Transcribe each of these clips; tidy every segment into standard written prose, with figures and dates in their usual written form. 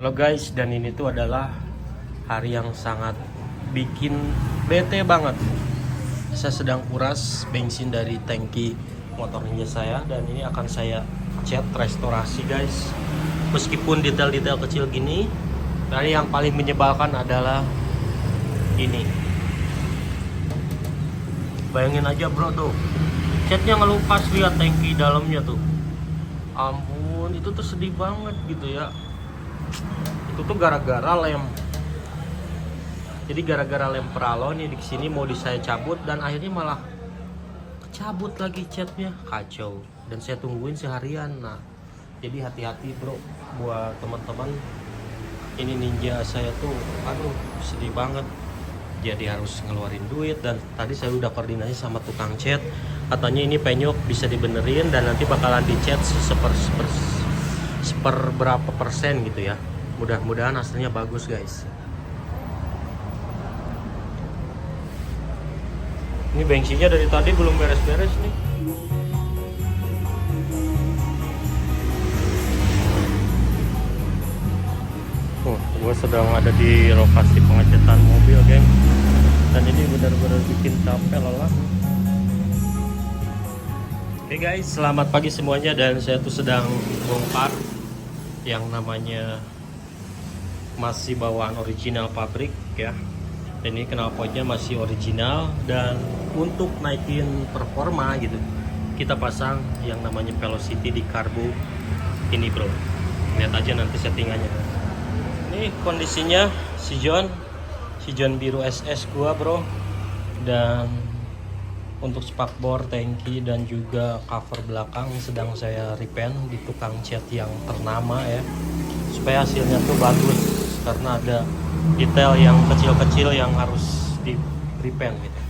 Halo guys, dan ini tuh adalah hari yang sangat bikin bete banget. Saya sedang kuras bensin dari tangki motor Ninja saya, dan ini akan saya cat restorasi guys. Meskipun detail-detail kecil gini, dari yang paling menyebalkan adalah ini. Bayangin aja bro tuh, catnya ngelupas, lihat tangki dalamnya tuh. Ampun, itu tuh sedih banget gitu ya. Itu tuh gara-gara lem. Jadi gara-gara lem peralon ini di sini mau saya cabut, dan akhirnya malah cabut lagi catnya, kacau. Dan saya tungguin seharian. Nah, jadi hati-hati bro buat teman-teman. Ini Ninja saya tuh, aduh sedih banget. Jadi harus ngeluarin duit, dan tadi saya udah koordinasi sama tukang cat. Katanya ini penyok bisa dibenerin dan nanti bakalan dicat seberapa persen gitu ya. Mudah-mudahan hasilnya bagus guys. Ini bensinnya dari tadi belum beres-beres nih. Gue sedang ada di lokasi pengecetan mobil geng. Dan ini benar-benar bikin capek lelah. Oke guys, selamat pagi semuanya. Dan saya tuh sedang bongkar yang namanya masih bawaan original pabrik ya. Dan ini knalpotnya masih original, dan untuk naikin performa gitu kita pasang yang namanya velocity di karbu ini bro. Lihat aja nanti settingannya. Ini kondisinya si John biru SS gua bro. Dan untuk spakbor, tangki, dan juga cover belakang sedang saya repaint di tukang cat yang ternama ya, supaya hasilnya tuh bagus, karena ada detail yang kecil-kecil yang harus di repaint gitu.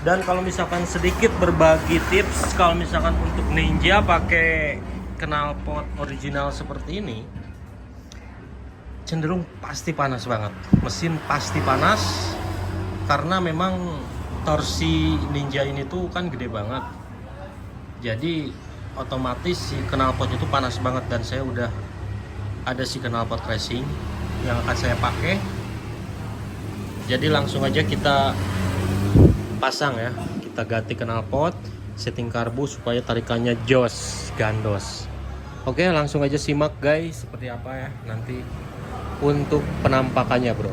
Dan kalau misalkan sedikit berbagi tips, kalau misalkan untuk Ninja pakai knalpot original seperti ini, cenderung pasti panas banget, mesin pasti panas, karena memang torsi Ninja ini tuh kan gede banget. Jadi otomatis si knalpot itu panas banget, dan saya udah ada si knalpot racing yang akan saya pakai. Jadi langsung aja kita pasang ya, kita ganti knalpot, setting karbu supaya tarikannya jos gandos. Oke, langsung aja simak guys seperti apa ya nanti untuk penampakannya bro.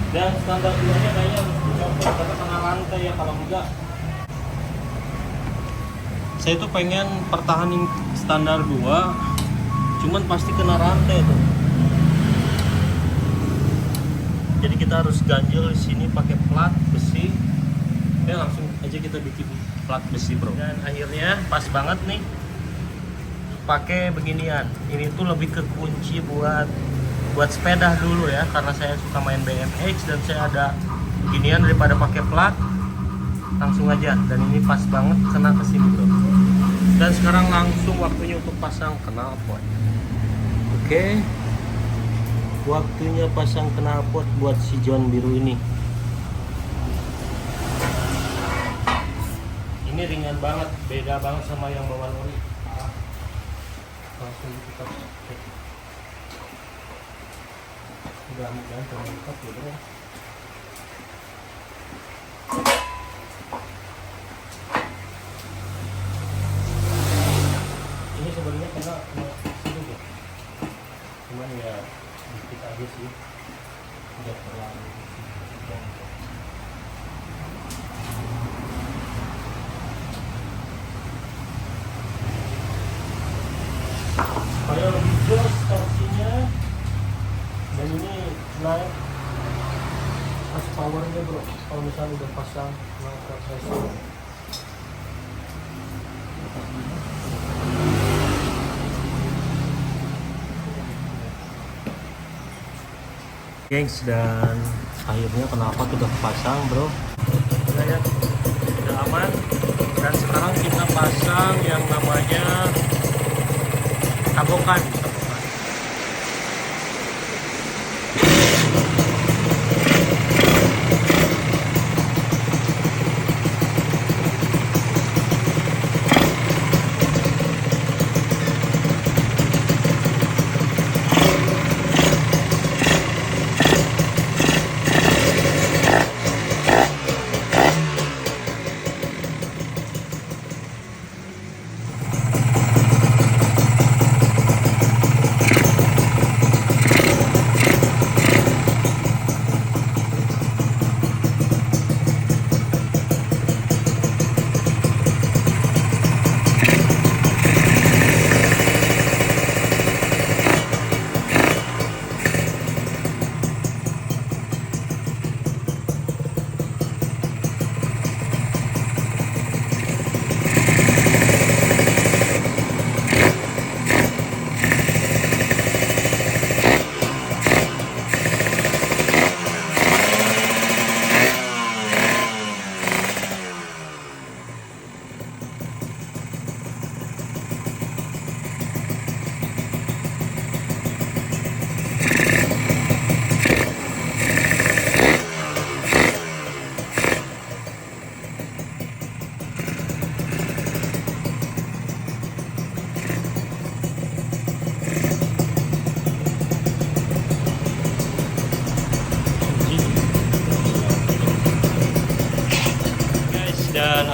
Dan standar duanya kayaknya harus dicopot karena kena rantai ya, kalau enggak saya tuh pengen pertahanin standar 2, cuman pasti kena rantai tuh. Jadi kita harus ganjel di sini pakai plat besi. Langsung aja kita bikin plat besi bro. Dan akhirnya pas banget nih pakai beginian. Ini tuh lebih ke kunci buat sepeda dulu ya, karena saya suka main BMX dan saya ada beginian daripada pakai plat. Langsung aja, dan ini pas banget kena ke sini bro. Dan sekarang langsung waktunya untuk pasang knalpot. Oke, waktunya pasang knalpot buat si John biru ini. Ini ringan banget, beda banget sama yang bawaan ori. Langsung kita cek. Udah terangkat ya bro. Ini sebenarnya kena itu ya, cuman ya dikit aja sih, tidak terlalu. Supaya lebih jos torsinya, dan ini naik as powernya bro. Kalau misalnya udah pasang knalpot racing. Gengs, dan akhirnya knalpot udah pasang bro. Udah ya, udah aman. Dan sekarang kita pasang yang namanya tabokan.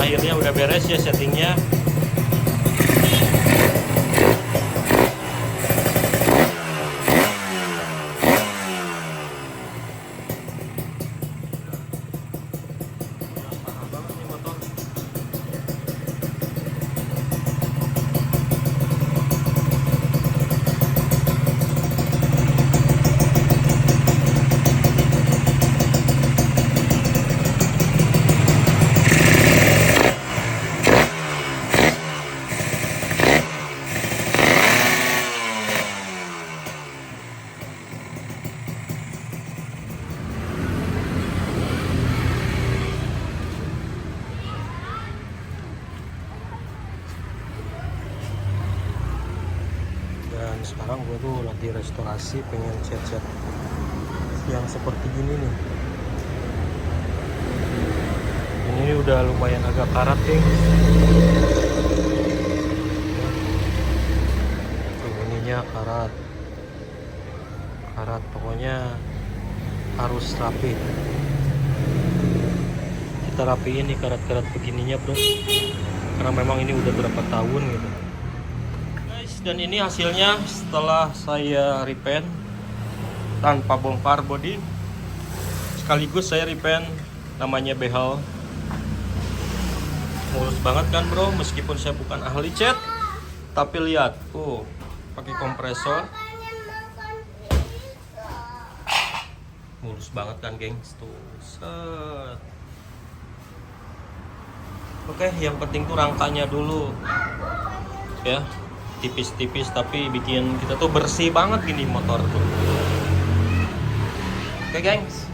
akhirnya udah beres ya settingnya. Dan sekarang gue tuh lagi restorasi, pengen cat-cat yang seperti gini nih. Ini udah lumayan agak karat, geng. Tuh ininya karat, pokoknya harus rapi. Kita rapiin nih karat-karat begininya, bro, karena memang ini udah berapa tahun gitu. Dan ini hasilnya setelah saya repaint tanpa bongkar bodi, sekaligus saya repaint namanya behel. Mulus banget kan, bro, meskipun saya bukan ahli cat, tapi lihat tuh pakai kompresor, mulus banget kan, gengs, tuh set. Oke, yang penting tuh rangkanya dulu ya, tipis-tipis tapi bikin kita tuh bersih banget gini motor tuh. Oke, gengs.